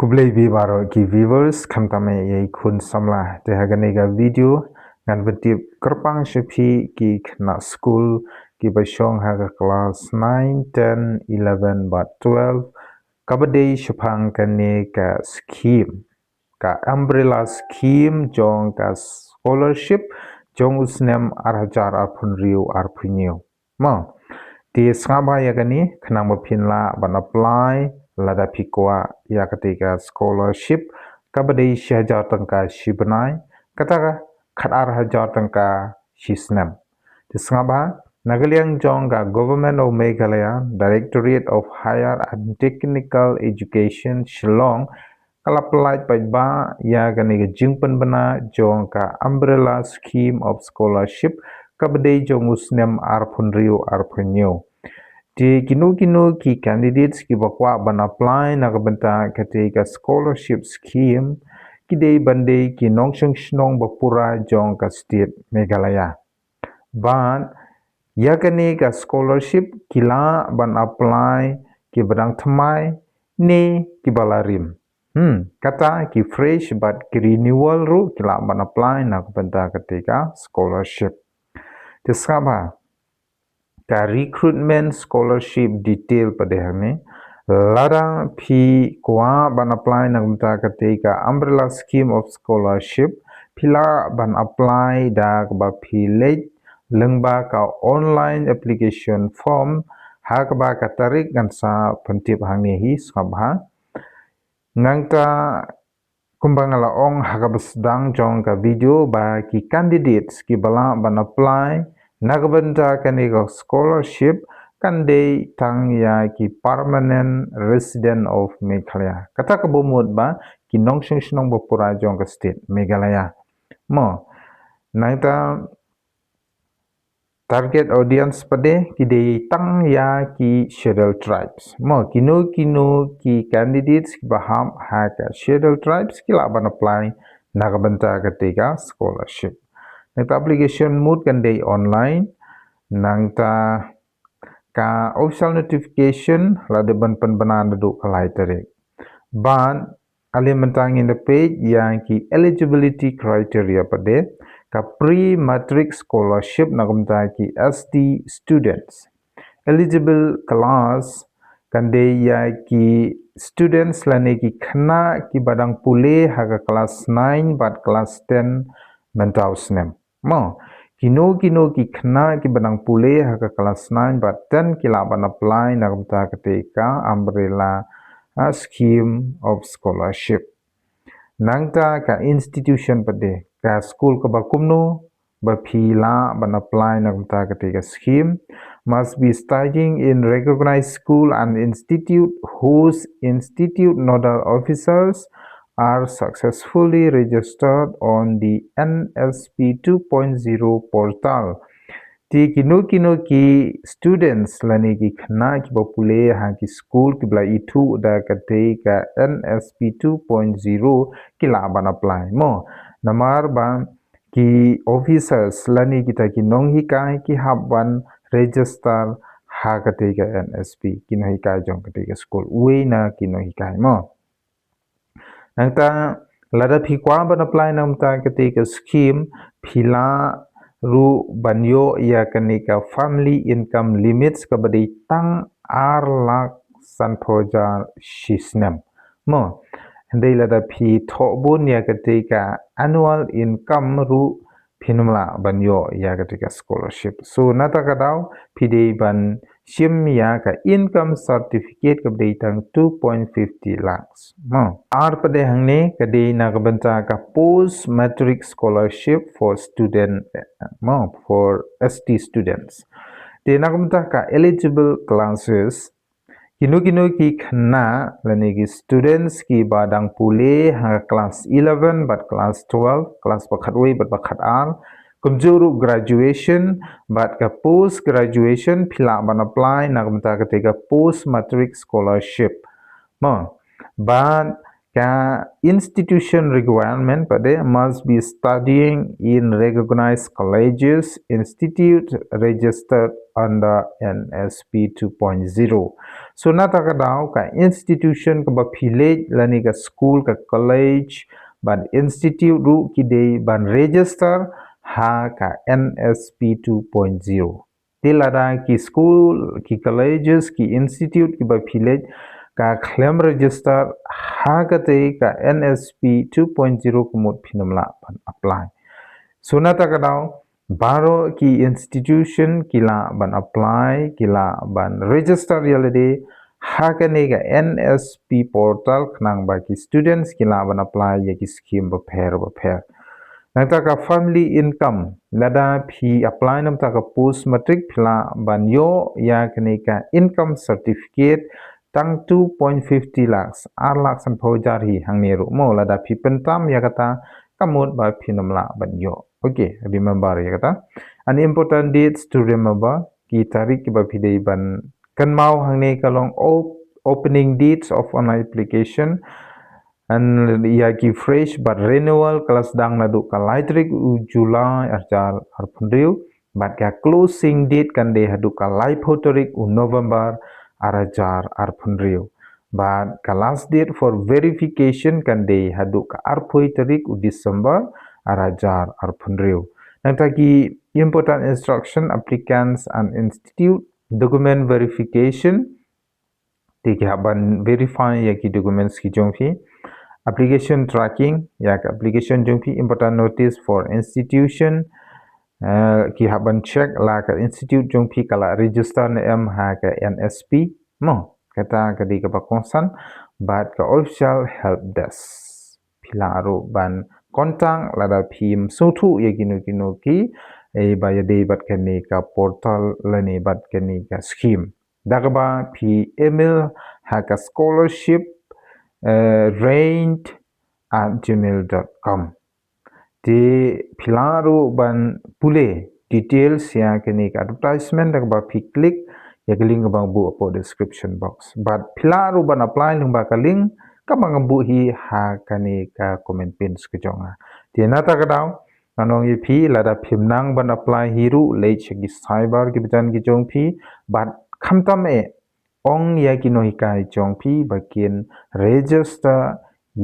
Kublai baro ki viewers khamtame yai khun samla te hagane ga video ngan betip kerpang shepi ki khna school ki basong haga class 9 10 11 but 12 kabadei shapang kane ka scheme ka umbrella scheme jong ka scholarship jong usnem arhajar arphunriu arphunyo ma ti sngaba yagani khna maphinla ban apply lada phikwa yakatika scholarship kabadei 1000 tangka shibnai kataka khatar 1000 tangka shisnam tisngaba nagaliang jongga government of Meghalaya Directorate of Higher and Technical Education Shillong kalaplai paiba yagani jingpan bana jongka umbrella scheme of scholarship kabadei jongusnem arphunriu arphunyo di kinu ki candidates ki bakwa ban apply nagbanta katika scholarship scheme kidei bandei ki nongsheng shnong bapura jong ka state Meghalaya ban yakani ka scholarship kila ban apply ki badang thamai ne ki balarim kata ki fresh but ki renewal ru kila ban apply nagbanta katika scholarship tisaba ka recruitment scholarship detail padehame larang phi kwa ban apply nagmta katika umbrella scheme of scholarship phila ban apply dak ba phi late lengba ka online application form hakba ka tarik gansa phantip hangni hi sabha ngangta kumbangala ong hakabasdang jong ka video ba ki candidates ki bala ban apply nagbanta kanika scholarship kandei tangya ki permanent resident of Meghalaya kata kabumut ba ki nongsheng shnong bapura jong ka state Meghalaya mo naita target audience pade ki dei tangya ki scheduled tribes mo kinu ki candidates ki baham ha ka scheduled tribes ki laban apply nagbanta katika scholarship nangta application mood kandei online nangta ka official notification ladeban panbanan du kalai tarik ban alimentang in the page yang ki eligibility criteria pade ka pre-matric scholarship nagamta ki ST students eligible class kandei ya ki students lane ki khna ki badang pule haga class 9 but class 10 mentausnem mo kino ki khna ki badang pule haga class 9 but 10 ki laban apply nagamta katika umbrella scheme of scholarship nangta ka institution pade ka school ka bakumno ba phila ban apply nagamta katika scheme must be studying in recognized school and institute whose institute nodal officers are successfully registered on the NSP 2.0 portal. Ti kino ki students lani ki khna ki bapule ha ki school ki bla itu da kate ka NSP 2.0 ki laban apply mo namar ba ki officers lani kita ki nonghi kai ki habban register ha kate ka NSP kino hi kai jong kate ka school we na kino hi kai mo nangta lada phikwa ban apply namta katika scheme phila ru banyo ya kanika family income limits kabadi tang ar lak sanphoja shisnam mo ndei lada phi thobun ya katika annual income ru phinumla banyo ya katika scholarship so nata kadaw phidei ban shim ya ka income certificate kabdei tang 2.50 lakhs mo ar pade hangne kadei nagbanta ka post matric scholarship for student mo for ST students de nagbanta ka eligible classes kino ki khna lani ki students ki badang pule ha class 11 but class 12 class pakhatwei but pakhat ar kumjuru graduation but ka post graduation phila ban apply nagamta katika post matric scholarship mo ban institution requirement pade must be studying in recognized colleges institute registered under NSP 2.0 so nata ka daw ka institution ka ba village lani ka school ka college ban institute ru ki de ban register ha ka NSP 2.0 tilada ki school ki colleges ki institute ki ba village ka claim register hagate ka NSP 2.0 kumut phinamla ban apply sunata ka daw baro ki institution kila ban apply kila ban register yalade hagane ka NSP portal khnang ba ki students kila ban apply ya ki scheme ba phair nata ka family income lada phi apply nam ta ka post matric phila ban yo ya kane ka income certificate tang 2.50 lakhs 8 lakh san phojar hi hangni ru mo lada phi pentam yakata kamut ba phinamla ban yo okay remember yakata an important dates to remember ki tarik ki ba phidei ban kanmau hangni kalong opening dates of online application and ya ki fresh but renewal class dang na du ka laitrik July arjal arphunriu but ka closing date kan de hadu ka laipotorik November arajar arphunriu but ka last date for verification kan de hadu ka arphoitarik December arajar arphunriu nata ki important instruction applicants and institute document verification tiki haban verify ya ki documents ki jongphi application tracking ya ka application jongphi important notice for institution ki haban check la ka institute jongphi kala register na m ha ka NSP mo kata ka di ka ba concern but ka official help desk pilaro ban kontang lada phim sothu ye kino ki e ba ya de bat kani ka portal lani bat kani ka scheme dagba phi email ha ka scholarship range@gmail.com di pilaro ban pule details ya kini advertisement dagba phi click ya link bang bu apo description box but pilaro ban apply lung ba ka link ka bang bu hi ha kani ka comment pins ke jonga ti nata ka daw anong yi phi lada phimnang ban apply hiru lech gi cyber gi bitan gi jong phi but khamtam e ong ya ki no hikai jong phi bakin register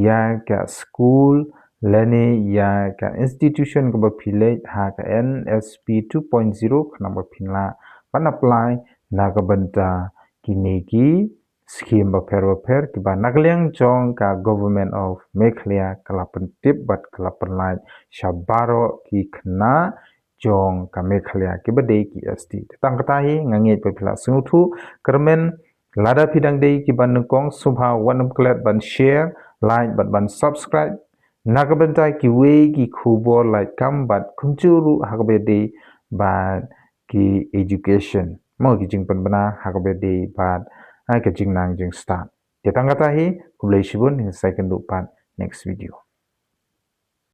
ya ka school lani ya ka institution ko ba phile ha ka NSP 2.0 khna ba phinla ban apply na ka banta kini ki scheme ba pher ki ba nagliang jong ka government of Meghalaya kalapan tip bat kalapan lai shabaro ki khna jong ka Meghalaya ki ba dei ki ST tang kata hi ngange pe phila sungthu kermen lada pidang dei ki ban kong subha wanam klat ban share like ban subscribe nagabanta ki we ki khubo like kam bat khumchuru hakabe dei bat ki education mo ki jingpan bana hakabe dei bat ha ka jingnang jing start tetang kata hi kublai shibun in second part next video